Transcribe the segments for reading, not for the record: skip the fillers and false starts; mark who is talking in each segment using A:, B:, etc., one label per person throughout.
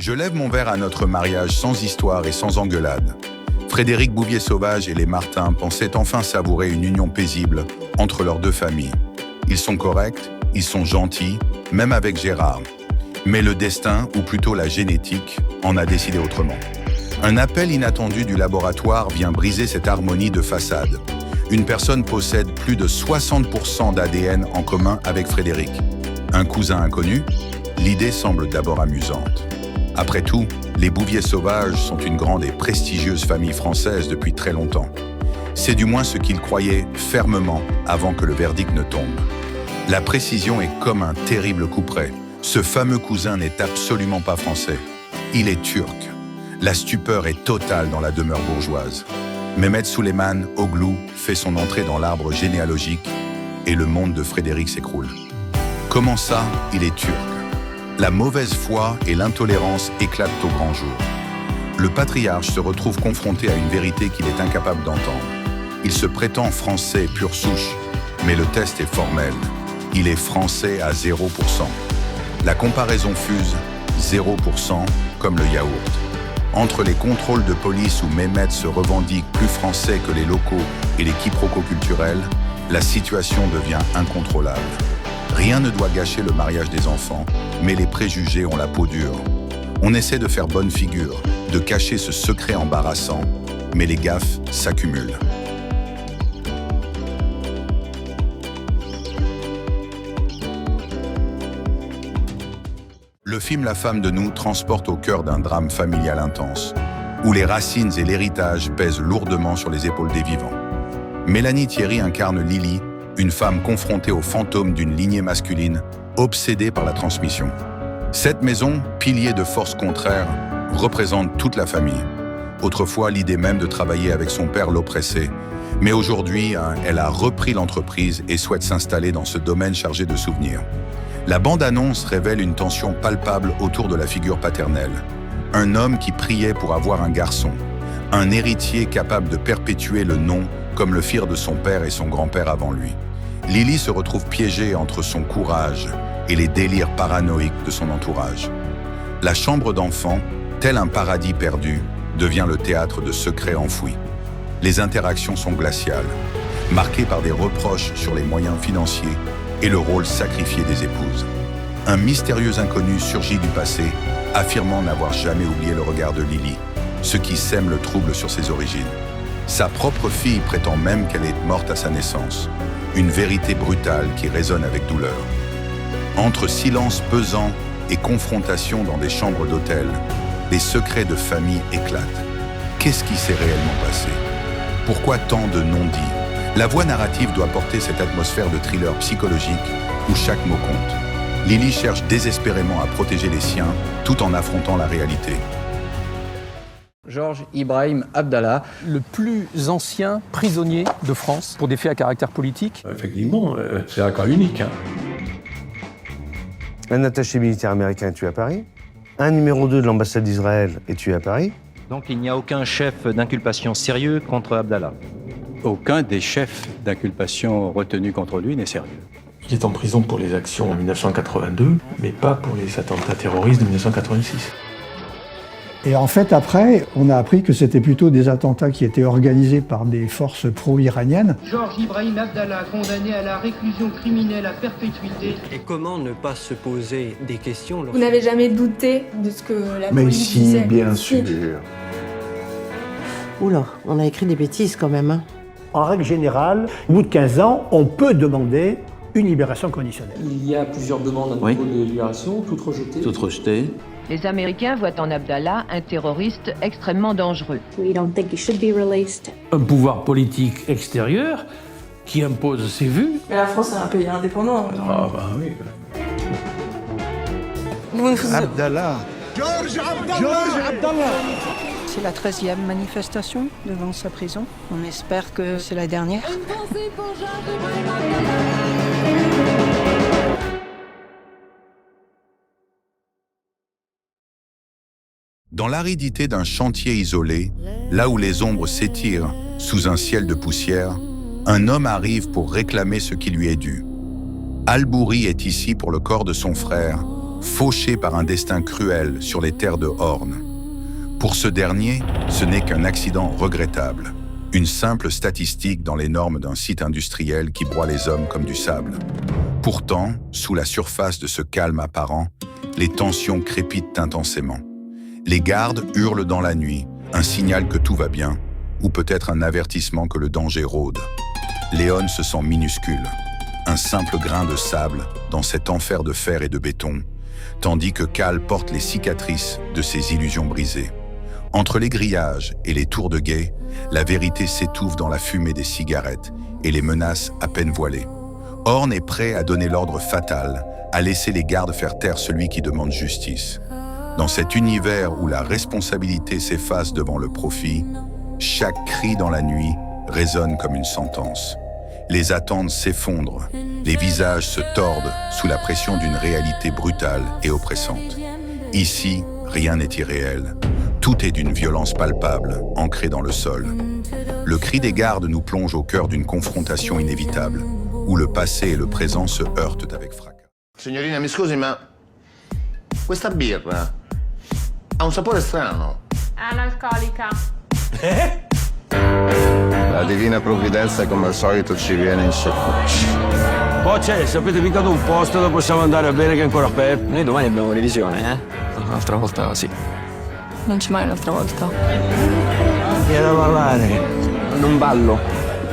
A: Je lève mon verre à notre mariage sans histoire et sans engueulade. Frédéric Bouvier-Sauvage et les Martin pensaient enfin savourer une union paisible entre leurs deux familles. Ils sont corrects, ils sont gentils, même avec Gérard. Mais le destin, ou plutôt la génétique, en a décidé autrement. Un appel inattendu du laboratoire vient briser cette harmonie de façade. Une personne possède plus de 60% d'ADN en commun avec Frédéric. Un cousin inconnu? L'idée semble d'abord amusante. Après tout, les Bouvier-Sauvages sont une grande et prestigieuse famille française depuis très longtemps. C'est du moins ce qu'ils croyaient fermement avant que le verdict ne tombe. La précision est comme un terrible couperet. Ce fameux cousin n'est absolument pas français. Il est turc. La stupeur est totale dans la demeure bourgeoise. Mehmet Suleiman Oglou fait son entrée dans l'arbre généalogique et le monde de Frédéric s'écroule. Comment ça, il est turc? La mauvaise foi et l'intolérance éclatent au grand jour. Le patriarche se retrouve confronté à une vérité qu'il est incapable d'entendre. Il se prétend français pure souche, mais le test est formel. Il est français à 0%. La comparaison fuse, 0% comme le yaourt. Entre les contrôles de police où Mehmet se revendique plus français que les locaux et les quiproquos culturels, la situation devient incontrôlable. Rien ne doit gâcher le mariage des enfants, mais les préjugés ont la peau dure. On essaie de faire bonne figure, de cacher ce secret embarrassant, mais les gaffes s'accumulent. Le film La femme de nous transporte au cœur d'un drame familial intense, où les racines et l'héritage pèsent lourdement sur les épaules des vivants. Mélanie Thierry incarne Lily, une femme confrontée au fantôme d'une lignée masculine, obsédée par la transmission. Cette maison, pilier de forces contraires, représente toute la famille. Autrefois, l'idée même de travailler avec son père l'oppressait, mais aujourd'hui, elle a repris l'entreprise et souhaite s'installer dans ce domaine chargé de souvenirs. La bande-annonce révèle une tension palpable autour de la figure paternelle. Un homme qui priait pour avoir un garçon, un héritier capable de perpétuer le nom comme le firent de son père et son grand-père avant lui. Lily se retrouve piégée entre son courage et les délires paranoïques de son entourage. La chambre d'enfant, tel un paradis perdu, devient le théâtre de secrets enfouis. Les interactions sont glaciales, marquées par des reproches sur les moyens financiers et le rôle sacrifié des épouses. Un mystérieux inconnu surgit du passé, affirmant n'avoir jamais oublié le regard de Lily, ce qui sème le trouble sur ses origines. Sa propre fille prétend même qu'elle est morte à sa naissance, une vérité brutale qui résonne avec douleur. Entre silence pesant et confrontation dans des chambres d'hôtel, les secrets de famille éclatent. Qu'est-ce qui s'est réellement passé? Pourquoi tant de non-dits? La voix narrative doit porter cette atmosphère de thriller psychologique où chaque mot compte. Lily cherche désespérément à protéger les siens tout en affrontant la réalité.
B: Georges Ibrahim Abdallah,
C: le plus ancien prisonnier de France pour des faits à caractère politique.
D: Effectivement, c'est un cas unique.
E: Un attaché militaire américain est tué à Paris. Un numéro 2 de l'ambassade d'Israël est tué à Paris.
F: Donc il n'y a aucun chef d'inculpation sérieux contre Abdallah.
G: Aucun des chefs d'inculpation retenus contre lui n'est sérieux.
D: Il est en prison pour les actions en 1982, mais pas pour les attentats terroristes de 1986.
H: Et en fait, après, on a appris que c'était plutôt des attentats qui étaient organisés par des forces pro-iraniennes.
I: Georges Ibrahim Abdallah, condamné à la réclusion criminelle à perpétuité.
J: Et comment ne pas se poser des questions
K: Vous n'avez jamais douté de ce que la police disait?
L: Mais si, bien sûr.
M: Oula, on a écrit des bêtises quand même. Hein.
N: En règle générale, au bout de 15 ans, on peut demander une libération conditionnelle.
O: Il y a plusieurs demandes à nouveau de libération, toutes rejetées.
P: Toutes rejetées.
Q: Les Américains voient en Abdallah un terroriste extrêmement dangereux.
R: Un pouvoir politique extérieur qui impose ses vues.
K: Mais la France est un pays indépendant.
D: Ah bah oui.
E: Abdallah.
S: Georges Abdallah.
T: C'est la 13e manifestation devant sa prison. On espère que c'est la dernière.
A: Dans l'aridité d'un chantier isolé, là où les ombres s'étirent sous un ciel de poussière, un homme arrive pour réclamer ce qui lui est dû. Al-Bouri est ici pour le corps de son frère, fauché par un destin cruel sur les terres de Horn. Pour ce dernier, ce n'est qu'un accident regrettable, une simple statistique dans les normes d'un site industriel qui broie les hommes comme du sable. Pourtant, sous la surface de ce calme apparent, les tensions crépitent intensément. Les gardes hurlent dans la nuit, un signal que tout va bien, ou peut-être un avertissement que le danger rôde. Léon se sent minuscule, un simple grain de sable dans cet enfer de fer et de béton, tandis que Cal porte les cicatrices de ses illusions brisées. Entre les grillages et les tours de guet, la vérité s'étouffe dans la fumée des cigarettes et les menaces à peine voilées. Horn est prêt à donner l'ordre fatal, à laisser les gardes faire taire celui qui demande justice. Dans cet univers où la responsabilité s'efface devant le profit, chaque cri dans la nuit résonne comme une sentence. Les attentes s'effondrent, les visages se tordent sous la pression d'une réalité brutale et oppressante. Ici, rien n'est irréel. Tout est d'une violence palpable, ancrée dans le sol. Le cri des gardes nous plonge au cœur d'une confrontation inévitable, où le passé et le présent se heurtent avec fracas.
B: Signorina, mi scusi, ma questa birra ha un sapore strano.
K: Analcolica.
B: La divina provvidenza come al solito ci viene in soccorso.
L: Poi c'è, se avete piccato un posto dove possiamo andare a bere che è ancora aperto.
O: Noi domani abbiamo revisione, Un'altra volta sì.
K: Non c'è mai un'altra volta.
L: Vieni a ballare.
O: Non ballo.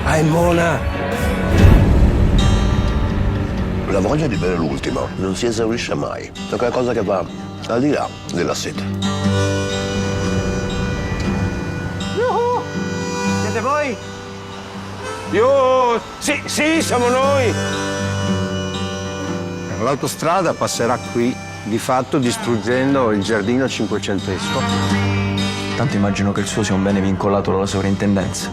L: Ah, è buona.
B: La voglia di bere l'ultimo non si esaurisce mai. È una cosa che va al di là della sete.
L: Siete voi? Io... Sì, siamo noi.
B: L'autostrada passerà qui, di fatto distruggendo il giardino cinquecentesco.
O: Tanto immagino che il suo sia un bene vincolato dalla sovrintendenza.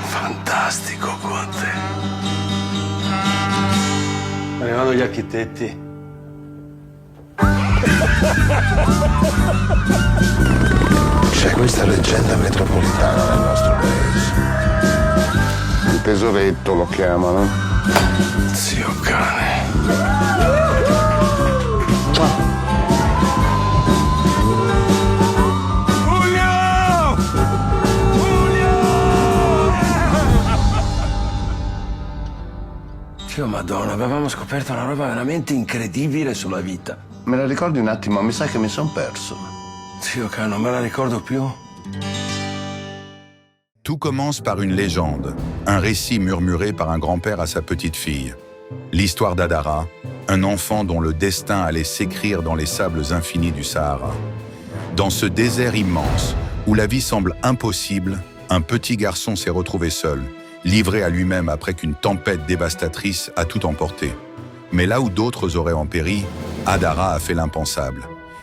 L: Fantastico, Conte. Arrivano gli architetti.
B: C'è questa leggenda metropolitana nel nostro paese. Il tesoretto lo chiamano.
L: Zio cane. Dio Madonna, avevamo scoperto una roba veramente incredibile sulla vita.
B: Me la ricordi un attimo? Mi sa che mi son perso.
L: Zio cane, non me la ricordo più.
A: Tout commence par une légende, un récit murmuré par un grand-père à sa petite-fille. L'histoire d'Adara, un enfant dont le destin allait s'écrire dans les sables infinis du Sahara. Dans ce désert immense, où la vie semble impossible, un petit garçon s'est retrouvé seul, livré à lui-même après qu'une tempête dévastatrice a tout emporté. Mais là où d'autres auraient empéri, Adara a fait l'impensable.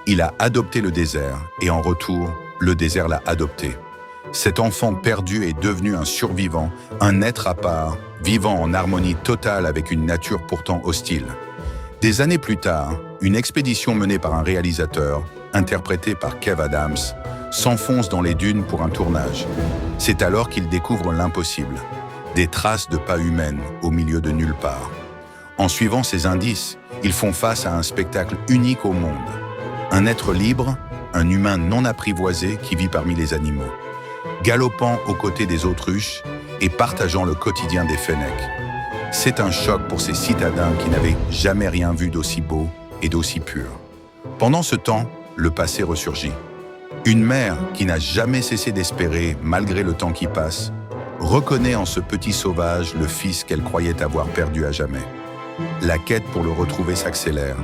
A: Il a adopté le désert, et en retour, le désert l'a adopté. Cet enfant perdu est devenu un survivant, un être à part, vivant en harmonie totale avec une nature pourtant hostile. Des années plus tard, une expédition menée par un réalisateur, interprété par Kev Adams, s'enfonce dans les dunes pour un tournage. C'est alors qu'il découvre l'impossible, des traces de pas humaines au milieu de nulle part. En suivant ces indices, ils font face à un spectacle unique au monde. Un être libre, un humain non apprivoisé qui vit parmi les animaux, galopant aux côtés des autruches et partageant le quotidien des fennecs. C'est un choc pour ces citadins qui n'avaient jamais rien vu d'aussi beau et d'aussi pur. Pendant ce temps, le passé ressurgit. Une mère qui n'a jamais cessé d'espérer, malgré le temps qui passe, reconnaît en ce petit sauvage le fils qu'elle croyait avoir perdu à jamais. La quête pour le retrouver s'accélère,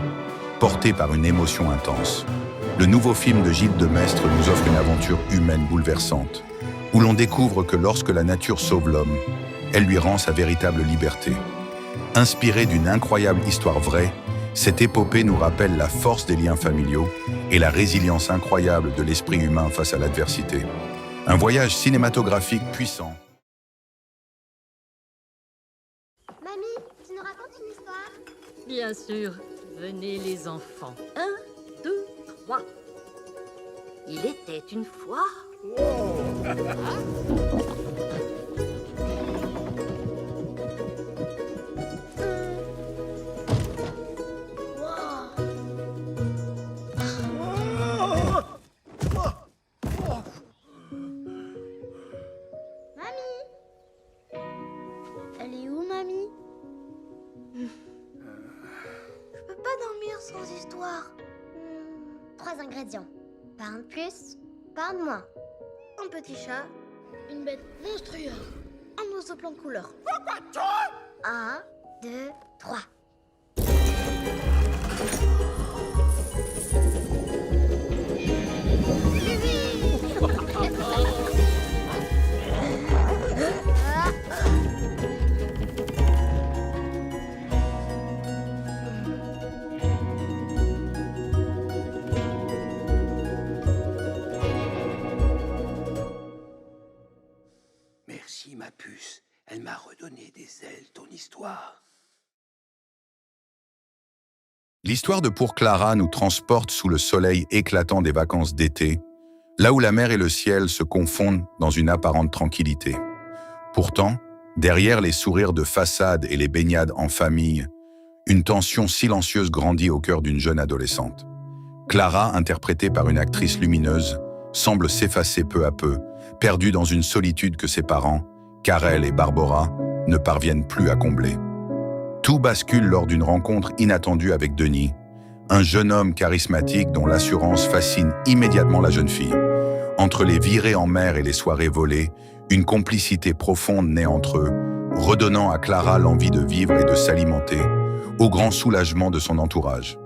A: portée par une émotion intense. Le nouveau film de Gilles Demestre nous offre une aventure humaine bouleversante, où l'on découvre que lorsque la nature sauve l'homme, elle lui rend sa véritable liberté. Inspirée d'une incroyable histoire vraie, cette épopée nous rappelle la force des liens familiaux et la résilience incroyable de l'esprit humain face à l'adversité. Un voyage cinématographique puissant.
P: Mamie, tu nous racontes une histoire?
U: Bien sûr. Venez les enfants. 1, 2, 3. Il était une fois...
P: Parle plus, parle moins. Un petit chat, une bête monstrueuse, un oiseau blanc couleur. 1, 2, 3.
L: Merci, ma puce. Elle m'a redonné des ailes, ton histoire.
A: L'histoire de Pour Clara nous transporte sous le soleil éclatant des vacances d'été, là où la mer et le ciel se confondent dans une apparente tranquillité. Pourtant, derrière les sourires de façade et les baignades en famille, une tension silencieuse grandit au cœur d'une jeune adolescente. Clara, interprétée par une actrice lumineuse, semble s'effacer peu à peu, perdue dans une solitude que ses parents, Karel et Barbara, ne parviennent plus à combler. Tout bascule lors d'une rencontre inattendue avec Denis, un jeune homme charismatique dont l'assurance fascine immédiatement la jeune fille. Entre les virées en mer et les soirées volées, une complicité profonde naît entre eux, redonnant à Clara l'envie de vivre et de s'alimenter, au grand soulagement de son entourage.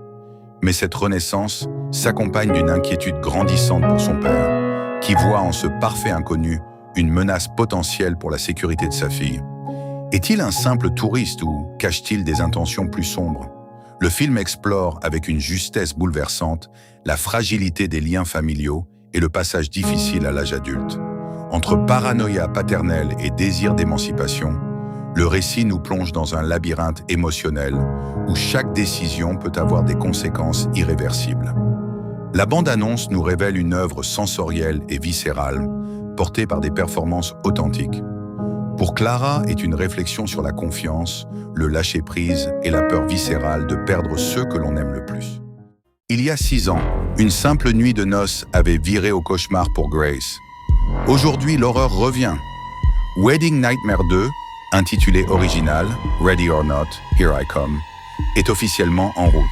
A: Mais cette renaissance s'accompagne d'une inquiétude grandissante pour son père, qui voit en ce parfait inconnu une menace potentielle pour la sécurité de sa fille. Est-il un simple touriste ou cache-t-il des intentions plus sombres? Le film explore avec une justesse bouleversante la fragilité des liens familiaux et le passage difficile à l'âge adulte. Entre paranoïa paternelle et désir d'émancipation, le récit nous plonge dans un labyrinthe émotionnel où chaque décision peut avoir des conséquences irréversibles. La bande-annonce nous révèle une œuvre sensorielle et viscérale, portée par des performances authentiques. Pour Clara est une réflexion sur la confiance, le lâcher-prise et la peur viscérale de perdre ceux que l'on aime le plus. Il y a 6 ans, une simple nuit de noces avait viré au cauchemar pour Grace. Aujourd'hui, l'horreur revient. Wedding Nightmare 2, intitulé original Ready or Not, Here I Come, est officiellement en route.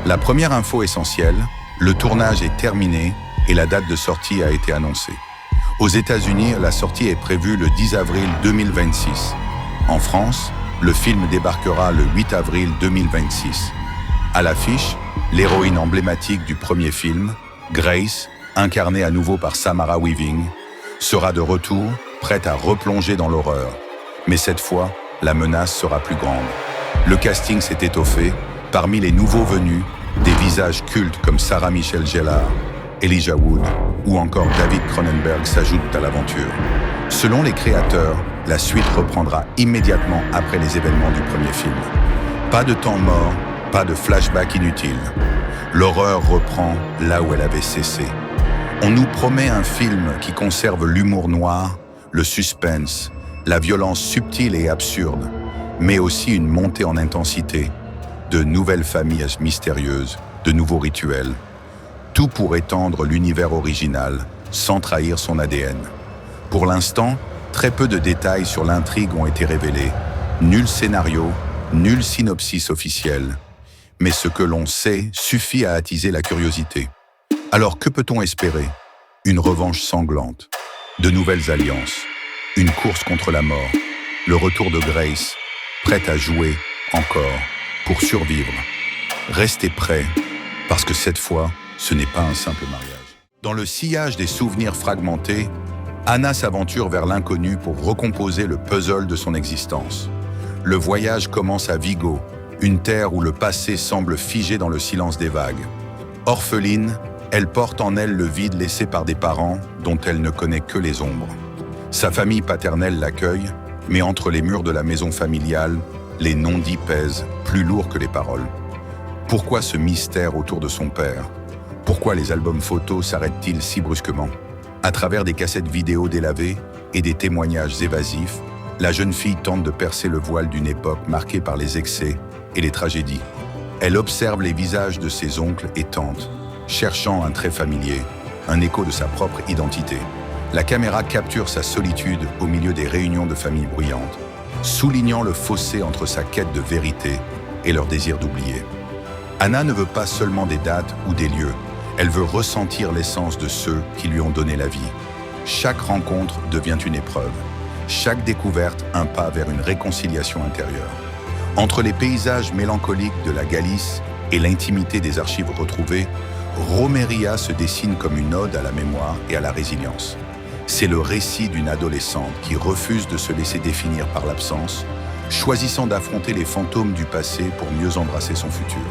A: La première info essentielle, le tournage est terminé et la date de sortie a été annoncée. Aux États-Unis, la sortie est prévue le 10 avril 2026. En France, le film débarquera le 8 avril 2026. À l'affiche, l'héroïne emblématique du premier film, Grace, incarnée à nouveau par Samara Weaving, sera de retour, prête à replonger dans l'horreur. Mais cette fois, la menace sera plus grande. Le casting s'est étoffé. Parmi les nouveaux venus, des visages cultes comme Sarah Michelle Gellar, Elijah Wood ou encore David Cronenberg s'ajoutent à l'aventure. Selon les créateurs, la suite reprendra immédiatement après les événements du premier film. Pas de temps mort, pas de flashback inutile. L'horreur reprend là où elle avait cessé. On nous promet un film qui conserve l'humour noir, le suspense, la violence subtile et absurde, mais aussi une montée en intensité, de nouvelles familles mystérieuses, de nouveaux rituels. Tout pour étendre l'univers original, sans trahir son ADN. Pour l'instant, très peu de détails sur l'intrigue ont été révélés. Nul scénario, nul synopsis officiel. Mais ce que l'on sait suffit à attiser la curiosité. Alors que peut-on espérer? Une revanche sanglante, de nouvelles alliances, une course contre la mort, le retour de Grace, prête à jouer encore pour survivre. Restez prêts, parce que cette fois, ce n'est pas un simple mariage. Dans le sillage des souvenirs fragmentés, Anna s'aventure vers l'inconnu pour recomposer le puzzle de son existence. Le voyage commence à Vigo, une terre où le passé semble figé dans le silence des vagues. Orpheline, elle porte en elle le vide laissé par des parents dont elle ne connaît que les ombres. Sa famille paternelle l'accueille, mais entre les murs de la maison familiale, les non-dits pèsent, plus lourds que les paroles. Pourquoi ce mystère autour de son père? Pourquoi les albums photos s'arrêtent-ils si brusquement? À travers des cassettes vidéo délavées et des témoignages évasifs, la jeune fille tente de percer le voile d'une époque marquée par les excès et les tragédies. Elle observe les visages de ses oncles et tantes, cherchant un trait familier, un écho de sa propre identité. La caméra capture sa solitude au milieu des réunions de famille bruyantes, soulignant le fossé entre sa quête de vérité et leur désir d'oublier. Anna ne veut pas seulement des dates ou des lieux, Elle veut ressentir l'essence de ceux qui lui ont donné la vie. Chaque rencontre devient une épreuve. Chaque découverte, un pas vers une réconciliation intérieure. Entre les paysages mélancoliques de la Galice et l'intimité des archives retrouvées, Romeria se dessine comme une ode à la mémoire et à la résilience. C'est le récit d'une adolescente qui refuse de se laisser définir par l'absence, choisissant d'affronter les fantômes du passé pour mieux embrasser son futur.